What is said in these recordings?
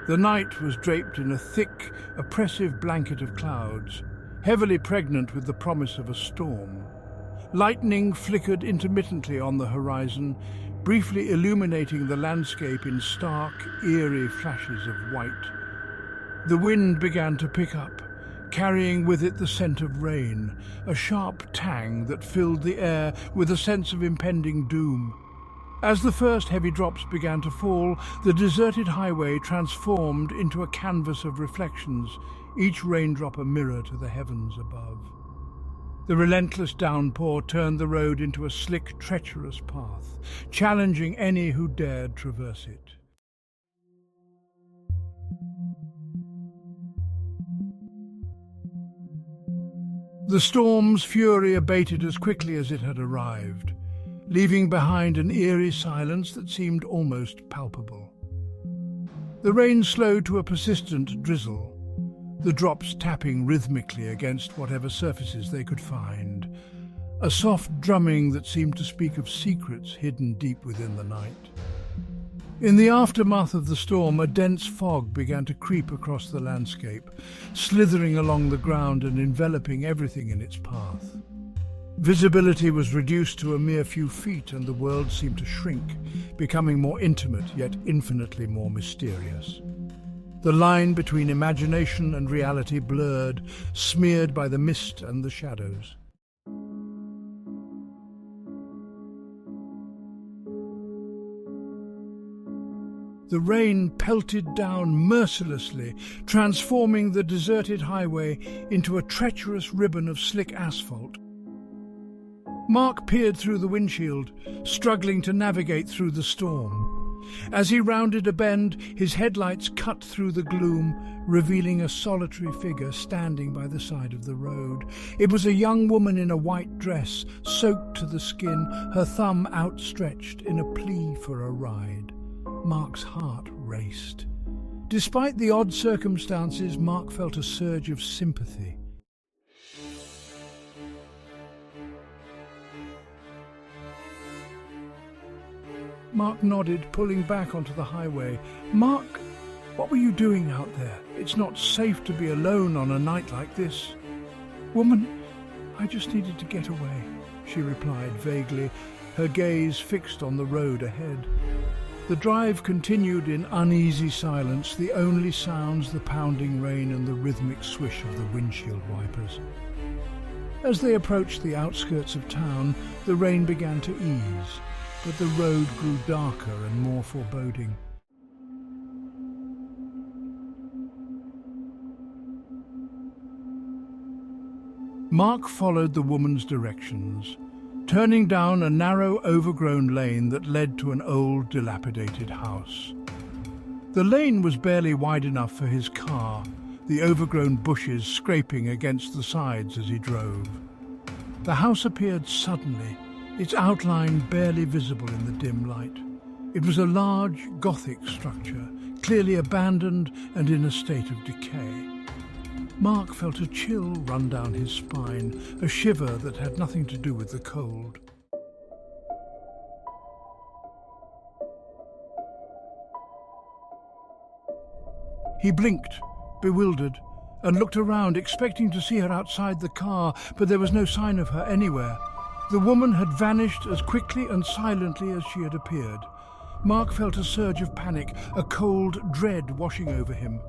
The night was draped in a thick, oppressive blanket of clouds, heavily pregnant with the promise of a storm. Lightning flickered intermittently on the horizon, briefly illuminating the landscape in stark, eerie flashes of white. The wind began to pick up, carrying with it the scent of rain, a sharp tang that filled the air with a sense of impending doom. As the first heavy drops began to fall, the deserted highway transformed into a canvas of reflections, each raindrop a mirror to the heavens above. The relentless downpour turned the road into a slick, treacherous path, challenging any who dared traverse it. The storm's fury abated as quickly as it had arrived, leaving behind an eerie silence that seemed almost palpable. The rain slowed to a persistent drizzle, the drops tapping rhythmically against whatever surfaces they could find, a soft drumming that seemed to speak of secrets hidden deep within the night. In the aftermath of the storm, a dense fog began to creep across the landscape, slithering along the ground and enveloping everything in its path. Visibility was reduced to a mere few feet, and the world seemed to shrink, becoming more intimate yet infinitely more mysterious. The line between imagination and reality blurred, smeared by the mist and the shadows. The rain pelted down mercilessly, transforming the deserted highway into a treacherous ribbon of slick asphalt. Mark peered through the windshield, struggling to navigate through the storm. As he rounded a bend, his headlights cut through the gloom, revealing a solitary figure standing by the side of the road. It was a young woman in a white dress, soaked to the skin, her thumb outstretched in a plea for a ride. Mark's heart raced. Despite the odd circumstances, Mark felt a surge of sympathy. Mark nodded, pulling back onto the highway. "Mark, what were you doing out there? It's not safe to be alone on a night like this." "Woman, I just needed to get away," she replied vaguely, her gaze fixed on the road ahead. The drive continued in uneasy silence, the only sounds the pounding rain and the rhythmic swish of the windshield wipers. As they approached the outskirts of town, the rain began to ease, but the road grew darker and more foreboding. Mark followed the woman's directions, turning down a narrow, overgrown lane that led to an old, dilapidated house. The lane was barely wide enough for his car, the overgrown bushes scraping against the sides as he drove. The house appeared suddenly, its outline barely visible in the dim light. It was a large, Gothic structure, clearly abandoned and in a state of decay. Mark felt a chill run down his spine, a shiver that had nothing to do with the cold. He blinked, bewildered, and looked around, expecting to see her outside the car, but there was no sign of her anywhere. The woman had vanished as quickly and silently as she had appeared. Mark felt a surge of panic, a cold dread washing over him.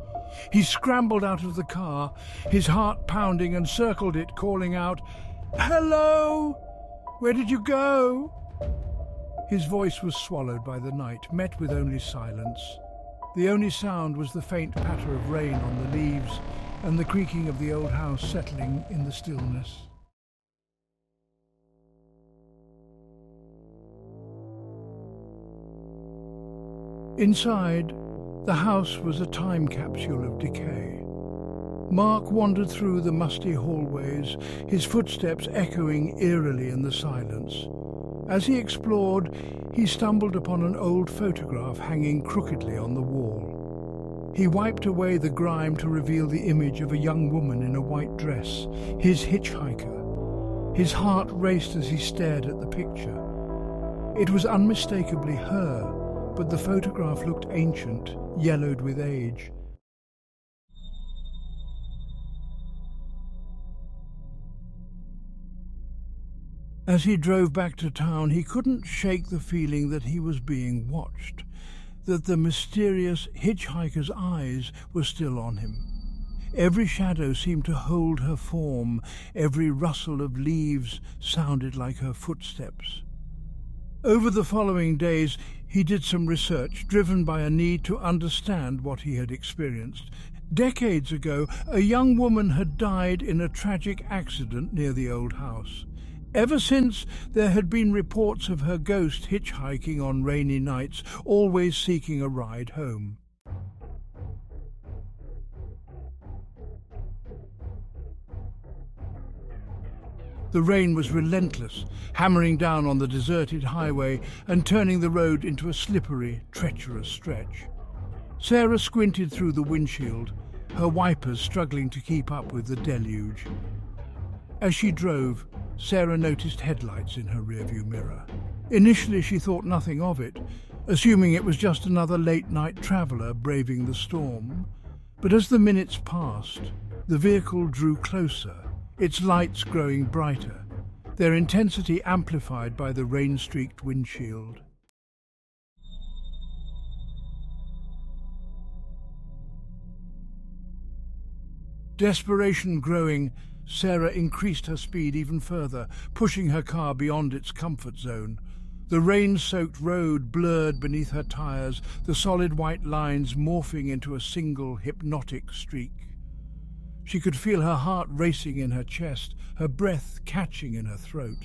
He scrambled out of the car, his heart pounding, and circled it, calling out, "Hello! Where did you go?" His voice was swallowed by the night, met with only silence. The only sound was the faint patter of rain on the leaves and the creaking of the old house settling in the stillness. Inside, the house was a time capsule of decay. Mark wandered through the musty hallways, his footsteps echoing eerily in the silence. As he explored, he stumbled upon an old photograph hanging crookedly on the wall. He wiped away the grime to reveal the image of a young woman in a white dress, his hitchhiker. His heart raced as he stared at the picture. It was unmistakably her, but the photograph looked ancient, yellowed with age. As he drove back to town, he couldn't shake the feeling that he was being watched, that the mysterious hitchhiker's eyes were still on him. Every shadow seemed to hold her form, every rustle of leaves sounded like her footsteps. Over the following days, he did some research, driven by a need to understand what he had experienced. Decades ago, a young woman had died in a tragic accident near the old house. Ever since, there had been reports of her ghost hitchhiking on rainy nights, always seeking a ride home. The rain was relentless, hammering down on the deserted highway and turning the road into a slippery, treacherous stretch. Sarah squinted through the windshield, her wipers struggling to keep up with the deluge. As she drove, Sarah noticed headlights in her rearview mirror. Initially, she thought nothing of it, assuming it was just another late-night traveller braving the storm. But as the minutes passed, the vehicle drew closer, its lights growing brighter, their intensity amplified by the rain-streaked windshield. Desperation growing, Sarah increased her speed even further, pushing her car beyond its comfort zone. The rain-soaked road blurred beneath her tires, the solid white lines morphing into a single hypnotic streak. She could feel her heart racing in her chest, her breath catching in her throat.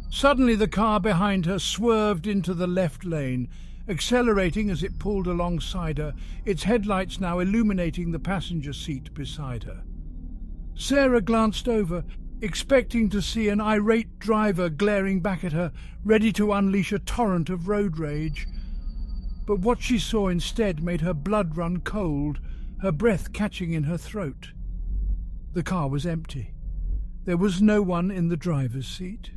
Suddenly the car behind her swerved into the left lane, accelerating as it pulled alongside her, its headlights now illuminating the passenger seat beside her. Sarah glanced over, expecting to see an irate driver glaring back at her, ready to unleash a torrent of road rage. But what she saw instead made her blood run cold, her breath catching in her throat. The car was empty. There was no one in the driver's seat.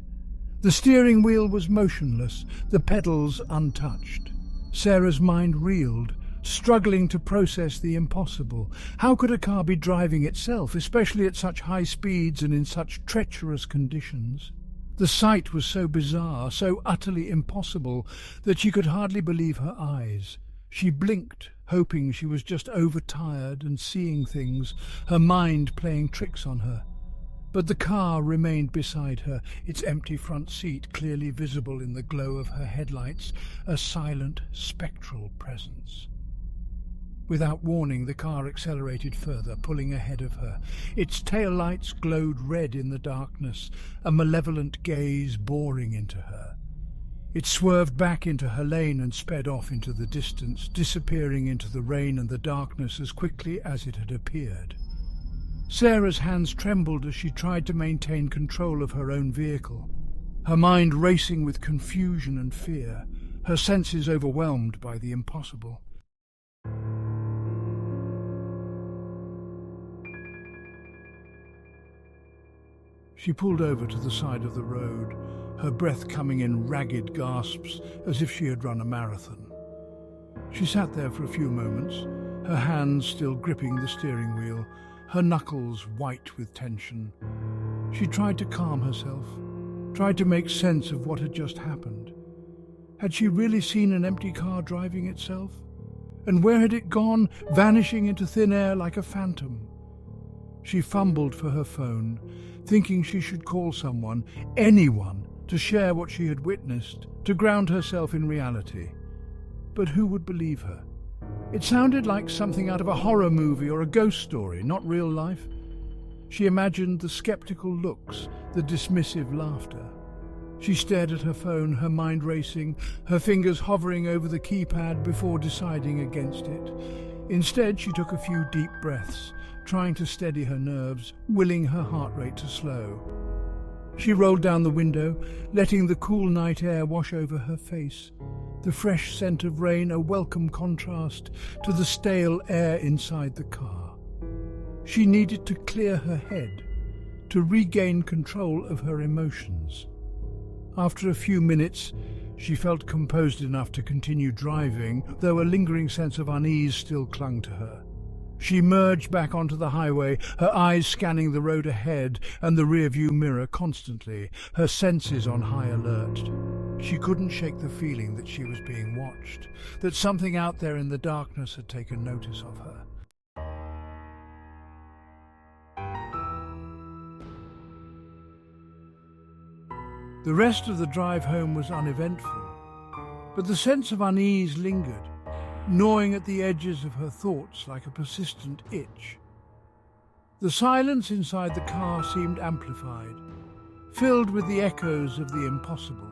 The steering wheel was motionless, the pedals untouched. Sarah's mind reeled, struggling to process the impossible. How could a car be driving itself, especially at such high speeds and in such treacherous conditions? The sight was so bizarre, so utterly impossible, that she could hardly believe her eyes. She blinked, hoping she was just overtired and seeing things, her mind playing tricks on her. But the car remained beside her, its empty front seat clearly visible in the glow of her headlights, a silent, spectral presence. Without warning, the car accelerated further, pulling ahead of her. Its taillights glowed red in the darkness, a malevolent gaze boring into her. It swerved back into her lane and sped off into the distance, disappearing into the rain and the darkness as quickly as it had appeared. Sarah's hands trembled as she tried to maintain control of her own vehicle, her mind racing with confusion and fear, her senses overwhelmed by the impossible. She pulled over to the side of the road, her breath coming in ragged gasps as if she had run a marathon. She sat there for a few moments, her hands still gripping the steering wheel, her knuckles white with tension. She tried to calm herself, tried to make sense of what had just happened. Had she really seen an empty car driving itself? And where had it gone, vanishing into thin air like a phantom? She fumbled for her phone, thinking she should call someone, anyone, to share what she had witnessed, to ground herself in reality. But who would believe her? It sounded like something out of a horror movie or a ghost story, not real life. She imagined the skeptical looks, the dismissive laughter. She stared at her phone, her mind racing, her fingers hovering over the keypad before deciding against it. Instead, she took a few deep breaths, trying to steady her nerves, willing her heart rate to slow. She rolled down the window, letting the cool night air wash over her face, the fresh scent of rain a welcome contrast to the stale air inside the car. She needed to clear her head, to regain control of her emotions. After a few minutes, She felt composed enough to continue driving, though a lingering sense of unease still clung to her. She merged back onto the highway, her eyes scanning the road ahead and the rearview mirror constantly, her senses on high alert. She couldn't shake the feeling that she was being watched, that something out there in the darkness had taken notice of her. The rest of the drive home was uneventful, but the sense of unease lingered, gnawing at the edges of her thoughts like a persistent itch. The silence inside the car seemed amplified, filled with the echoes of the impossible.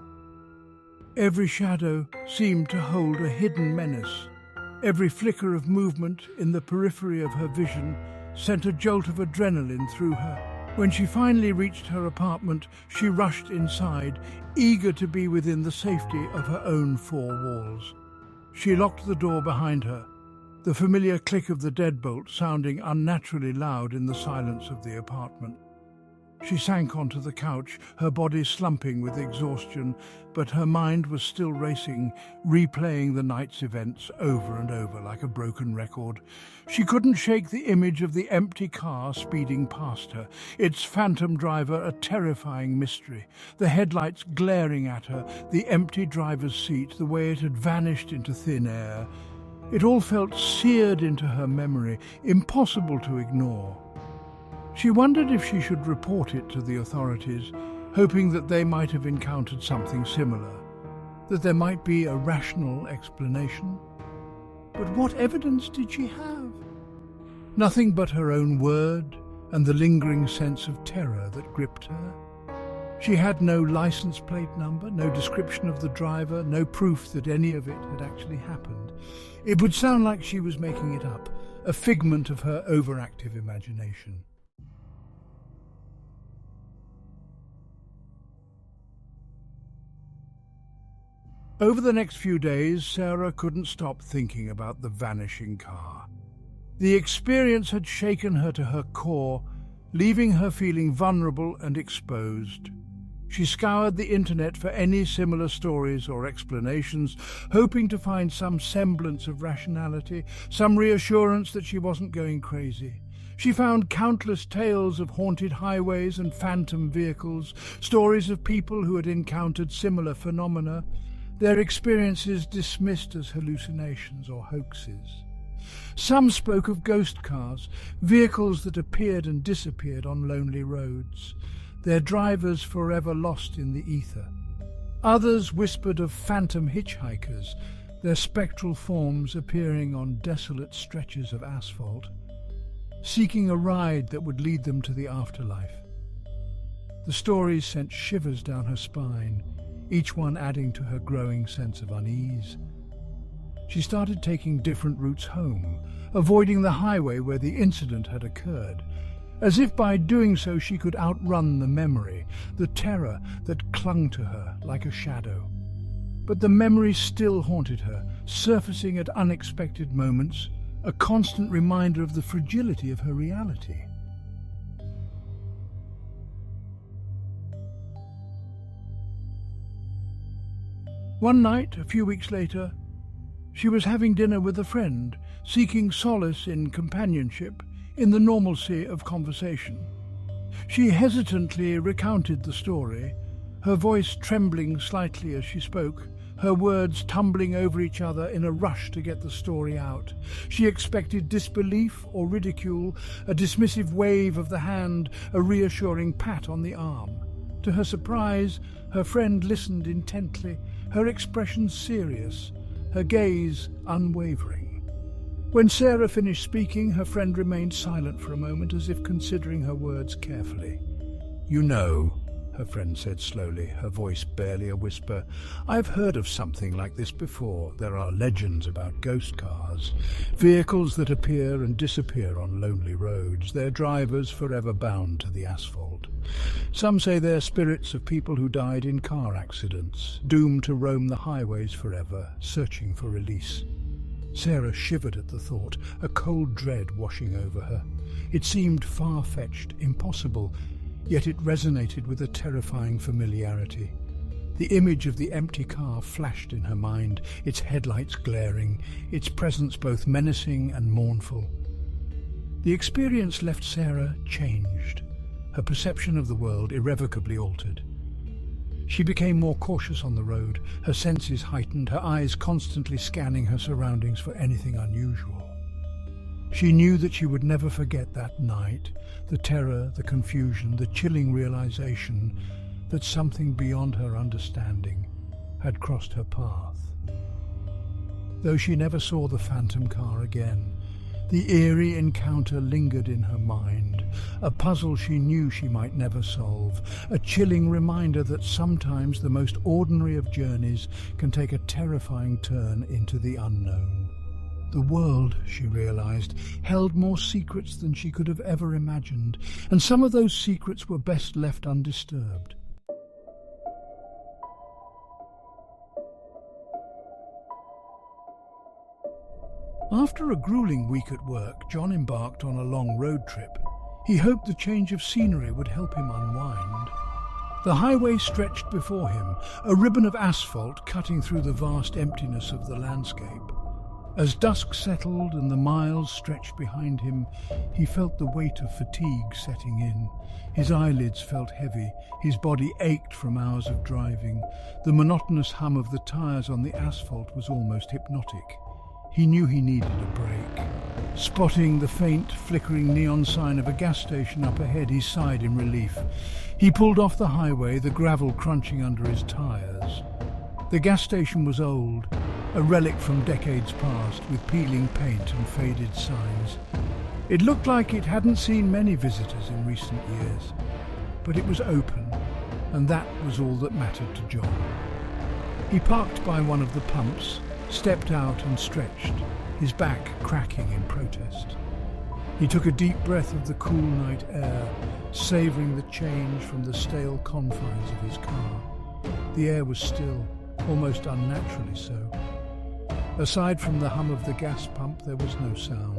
Every shadow seemed to hold a hidden menace. Every flicker of movement in the periphery of her vision sent a jolt of adrenaline through her. When she finally reached her apartment, she rushed inside, eager to be within the safety of her own four walls. She locked the door behind her, the familiar click of the deadbolt sounding unnaturally loud in the silence of the apartment. She sank onto the couch, her body slumping with exhaustion, but her mind was still racing, replaying the night's events over and over like a broken record. She couldn't shake the image of the empty car speeding past her, its phantom driver a terrifying mystery, the headlights glaring at her, the empty driver's seat, the way it had vanished into thin air. It all felt seared into her memory, impossible to ignore. She wondered if she should report it to the authorities, hoping that they might have encountered something similar, that there might be a rational explanation. But what evidence did she have? Nothing but her own word and the lingering sense of terror that gripped her. She had no license plate number, no description of the driver, no proof that any of it had actually happened. It would sound like she was making it up, a figment of her overactive imagination. Over the next few days, Sarah couldn't stop thinking about the vanishing car. The experience had shaken her to her core, leaving her feeling vulnerable and exposed. She scoured the internet for any similar stories or explanations, hoping to find some semblance of rationality, some reassurance that she wasn't going crazy. She found countless tales of haunted highways and phantom vehicles, stories of people who had encountered similar phenomena, their experiences dismissed as hallucinations or hoaxes. Some spoke of ghost cars, vehicles that appeared and disappeared on lonely roads, their drivers forever lost in the ether. Others whispered of phantom hitchhikers, their spectral forms appearing on desolate stretches of asphalt, seeking a ride that would lead them to the afterlife. The stories sent shivers down her spine, each one adding to her growing sense of unease. She started taking different routes home, avoiding the highway where the incident had occurred, as if by doing so she could outrun the memory, the terror that clung to her like a shadow. But the memory still haunted her, surfacing at unexpected moments, a constant reminder of the fragility of her reality. One night, a few weeks later, she was having dinner with a friend, seeking solace in companionship, in the normalcy of conversation. She hesitantly recounted the story, her voice trembling slightly as she spoke, her words tumbling over each other in a rush to get the story out. She expected disbelief or ridicule, a dismissive wave of the hand, a reassuring pat on the arm. To her surprise, her friend listened intently, her expression serious, her gaze unwavering. When Sarah finished speaking, her friend remained silent for a moment, as if considering her words carefully. "You know," her friend said slowly, her voice barely a whisper, "I've heard of something like this before. There are legends about ghost cars, vehicles that appear and disappear on lonely roads, their drivers forever bound to the asphalt. Some say they're spirits of people who died in car accidents, doomed to roam the highways forever, searching for release." Sarah shivered at the thought, a cold dread washing over her. It seemed far-fetched, impossible, yet it resonated with a terrifying familiarity. The image of the empty car flashed in her mind, its headlights glaring, its presence both menacing and mournful. The experience left Sarah changed, her perception of the world irrevocably altered. She became more cautious on the road, her senses heightened, her eyes constantly scanning her surroundings for anything unusual. She knew that she would never forget that night, the terror, the confusion, the chilling realization that something beyond her understanding had crossed her path. Though she never saw the phantom car again, the eerie encounter lingered in her mind, a puzzle she knew she might never solve, a chilling reminder that sometimes the most ordinary of journeys can take a terrifying turn into the unknown. The world, she realized, held more secrets than she could have ever imagined, and some of those secrets were best left undisturbed. After a grueling week at work, John embarked on a long road trip. He hoped the change of scenery would help him unwind. The highway stretched before him, a ribbon of asphalt cutting through the vast emptiness of the landscape. As dusk settled and the miles stretched behind him, he felt the weight of fatigue setting in. His eyelids felt heavy, his body ached from hours of driving. The monotonous hum of the tires on the asphalt was almost hypnotic. He knew he needed a break. Spotting the faint, flickering neon sign of a gas station up ahead, he sighed in relief. He pulled off the highway, the gravel crunching under his tires. The gas station was old, a relic from decades past, with peeling paint and faded signs. It looked like it hadn't seen many visitors in recent years, but it was open, and that was all that mattered to John. He parked by one of the pumps, stepped out and stretched, his back cracking in protest. He took a deep breath of the cool night air, savouring the change from the stale confines of his car. The air was still, almost unnaturally so. Aside from the hum of the gas pump, there was no sound,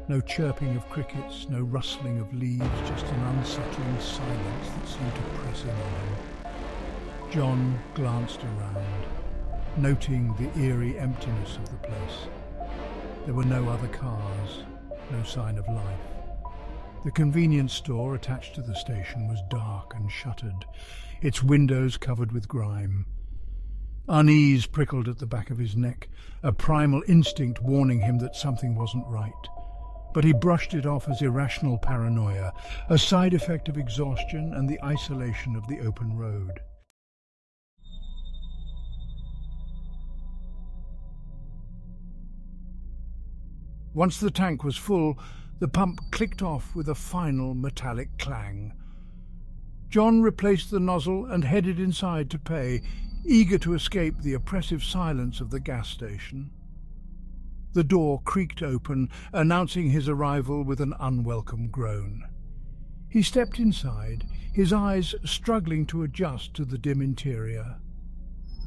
no chirping of crickets, no rustling of leaves, just an unsettling silence that seemed to press in on him. John glanced around, noting the eerie emptiness of the place. There were no other cars, no sign of life. The convenience store attached to the station was dark and shuttered, its windows covered with grime. Unease prickled at the back of his neck, a primal instinct warning him that something wasn't right. But he brushed it off as irrational paranoia, a side effect of exhaustion and the isolation of the open road. Once the tank was full, the pump clicked off with a final metallic clang. John replaced the nozzle and headed inside to pay, eager to escape the oppressive silence of the gas station. The door creaked open, announcing his arrival with an unwelcome groan. He stepped inside, his eyes struggling to adjust to the dim interior.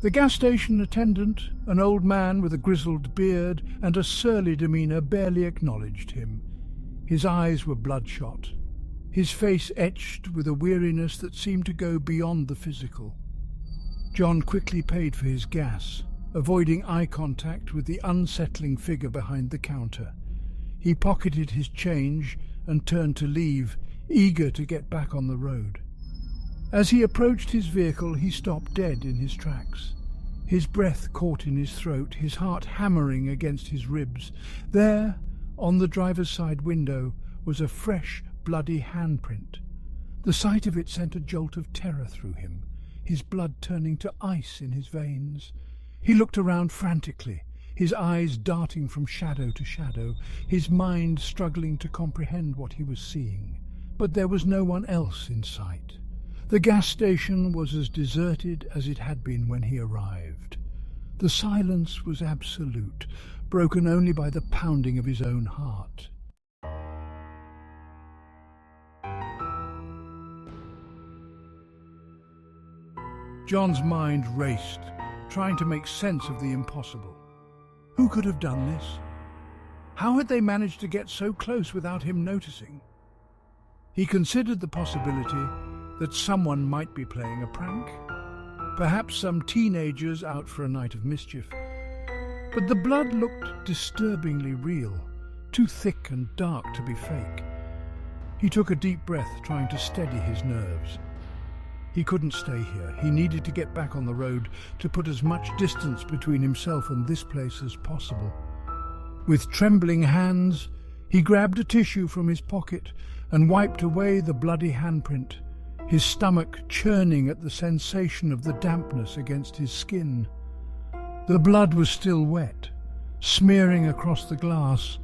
The gas station attendant, an old man with a grizzled beard and a surly demeanour, barely acknowledged him. His eyes were bloodshot, his face etched with a weariness that seemed to go beyond the physical. John quickly paid for his gas, avoiding eye contact with the unsettling figure behind the counter. He pocketed his change and turned to leave, eager to get back on the road. As he approached his vehicle, he stopped dead in his tracks. His breath caught in his throat, his heart hammering against his ribs. There, on the driver's side window, was a fresh, bloody handprint. The sight of it sent a jolt of terror through him, his blood turning to ice in his veins. He looked around frantically, his eyes darting from shadow to shadow, his mind struggling to comprehend what he was seeing. But there was no one else in sight. The gas station was as deserted as it had been when he arrived. The silence was absolute, broken only by the pounding of his own heart. John's mind raced, trying to make sense of the impossible. Who could have done this? How had they managed to get so close without him noticing? He considered the possibility that someone might be playing a prank. perhaps some teenagers out for a night of mischief. But the blood looked disturbingly real, too thick and dark to be fake. He took a deep breath, trying to steady his nerves. He couldn't stay here. He needed to get back on the road to put as much distance between himself and this place as possible. With trembling hands, he grabbed a tissue from his pocket and wiped away the bloody handprint, his stomach churning at the sensation of the dampness against his skin. The blood was still wet, smearing across the glass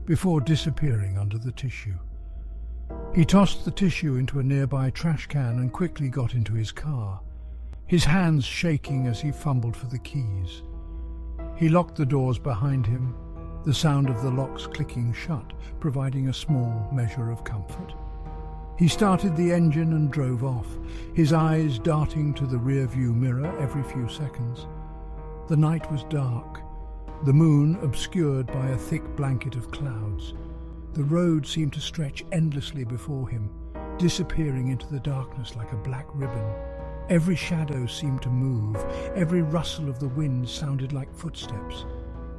before disappearing under the tissue. He tossed the tissue into a nearby trash can and quickly got into his car, his hands shaking as he fumbled for the keys. He locked the doors behind him, the sound of the locks clicking shut, providing a small measure of comfort. He started the engine and drove off, his eyes darting to the rear-view mirror every few seconds. The night was dark, the moon obscured by a thick blanket of clouds. The road seemed to stretch endlessly before him, disappearing into the darkness like a black ribbon. Every shadow seemed to move, every rustle of the wind sounded like footsteps.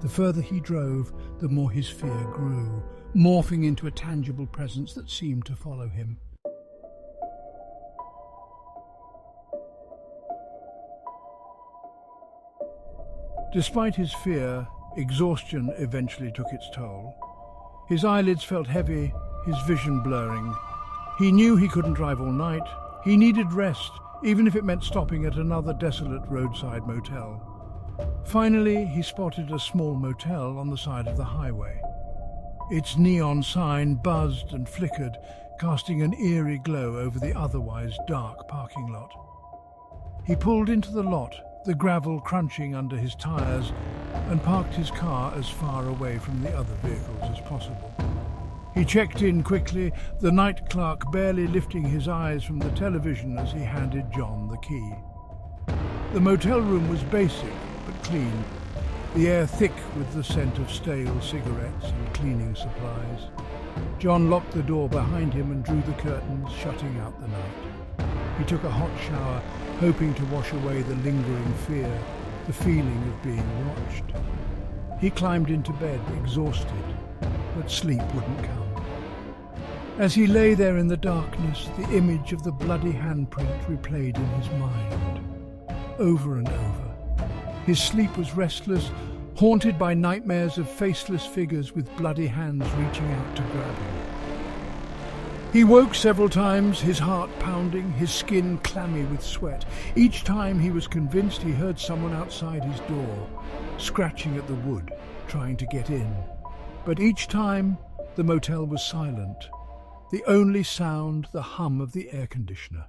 The further he drove, the more his fear grew, morphing into a tangible presence that seemed to follow him. Despite his fear, exhaustion eventually took its toll. His eyelids felt heavy, his vision blurring. He knew he couldn't drive all night. He needed rest, even if it meant stopping at another desolate roadside motel. Finally, he spotted a small motel on the side of the highway. Its neon sign buzzed and flickered, casting an eerie glow over the otherwise dark parking lot. He pulled into the lot, the gravel crunching under his tires, and parked his car as far away from the other vehicles as possible. He checked in quickly, the night clerk barely lifting his eyes from the television as he handed John the key. The motel room was basic but clean, the air thick with the scent of stale cigarettes and cleaning supplies. John locked the door behind him and drew the curtains, shutting out the night. He took a hot shower, hoping to wash away the lingering fear, the feeling of being watched. He climbed into bed, exhausted, but sleep wouldn't come. As he lay there in the darkness, the image of the bloody handprint replayed in his mind, over and over. His sleep was restless, haunted by nightmares of faceless figures with bloody hands reaching out to grab him. He woke several times, his heart pounding, his skin clammy with sweat. Each time he was convinced he heard someone outside his door, scratching at the wood, trying to get in. But each time, the motel was silent. The only sound, the hum of the air conditioner.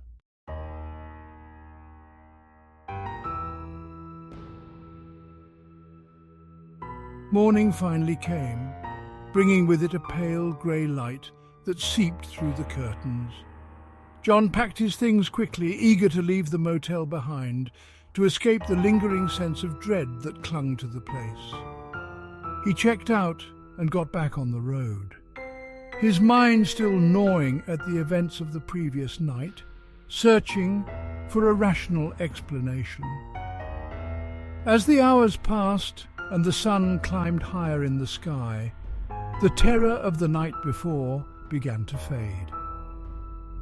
Morning finally came, bringing with it a pale grey light that seeped through the curtains. John packed his things quickly, eager to leave the motel behind, to escape the lingering sense of dread that clung to the place. He checked out and got back on the road, his mind still gnawing at the events of the previous night, searching for a rational explanation. As the hours passed and the sun climbed higher in the sky, the terror of the night before began to fade.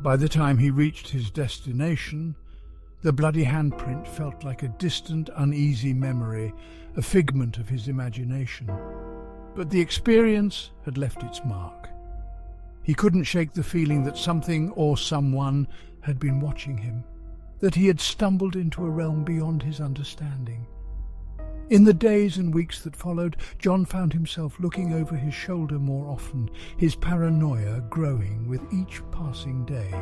By the time he reached his destination, the bloody handprint felt like a distant, uneasy memory, a figment of his imagination. But the experience had left its mark. He couldn't shake the feeling that something or someone had been watching him, that he had stumbled into a realm beyond his understanding. In the days and weeks that followed, John found himself looking over his shoulder more often, his paranoia growing with each passing day.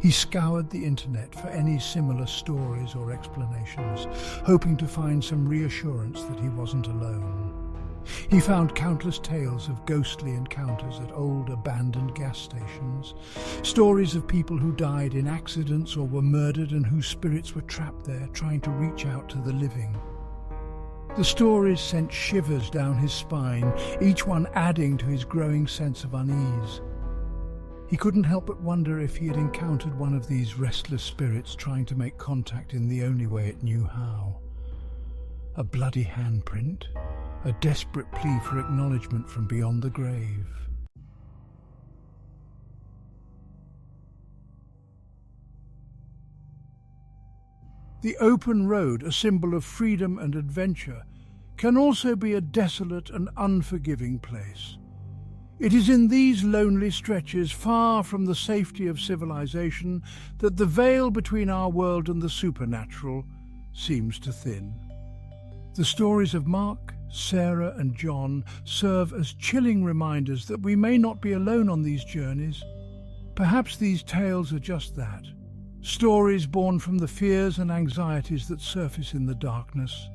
He scoured the internet for any similar stories or explanations, hoping to find some reassurance that he wasn't alone. He found countless tales of ghostly encounters at old abandoned gas stations, stories of people who died in accidents or were murdered and whose spirits were trapped there trying to reach out to the living. The stories sent shivers down his spine, each one adding to his growing sense of unease. He couldn't help but wonder if he had encountered one of these restless spirits trying to make contact in the only way it knew how. A bloody handprint, a desperate plea for acknowledgement from beyond the grave. The open road, a symbol of freedom and adventure, can also be a desolate and unforgiving place. It is in these lonely stretches, far from the safety of civilization, that the veil between our world and the supernatural seems to thin. The stories of Mark, Sarah, and John serve as chilling reminders that we may not be alone on these journeys. Perhaps these tales are just that, stories born from the fears and anxieties that surface in the darkness.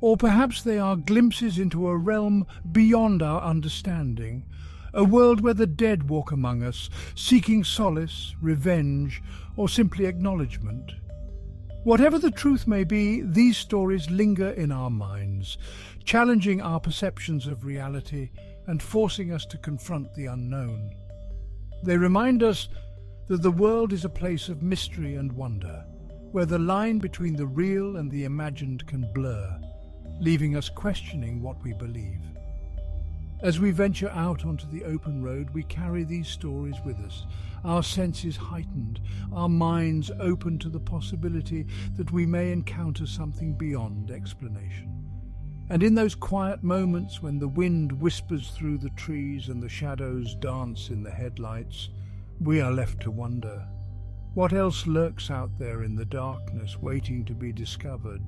Or perhaps they are glimpses into a realm beyond our understanding, a world where the dead walk among us, seeking solace, revenge, or simply acknowledgement. Whatever the truth may be, these stories linger in our minds, challenging our perceptions of reality and forcing us to confront the unknown. They remind us that the world is a place of mystery and wonder, where the line between the real and the imagined can blur, leaving us questioning what we believe. As we venture out onto the open road, we carry these stories with us, our senses heightened, our minds open to the possibility that we may encounter something beyond explanation. And in those quiet moments when the wind whispers through the trees and the shadows dance in the headlights, we are left to wonder, what else lurks out there in the darkness waiting to be discovered?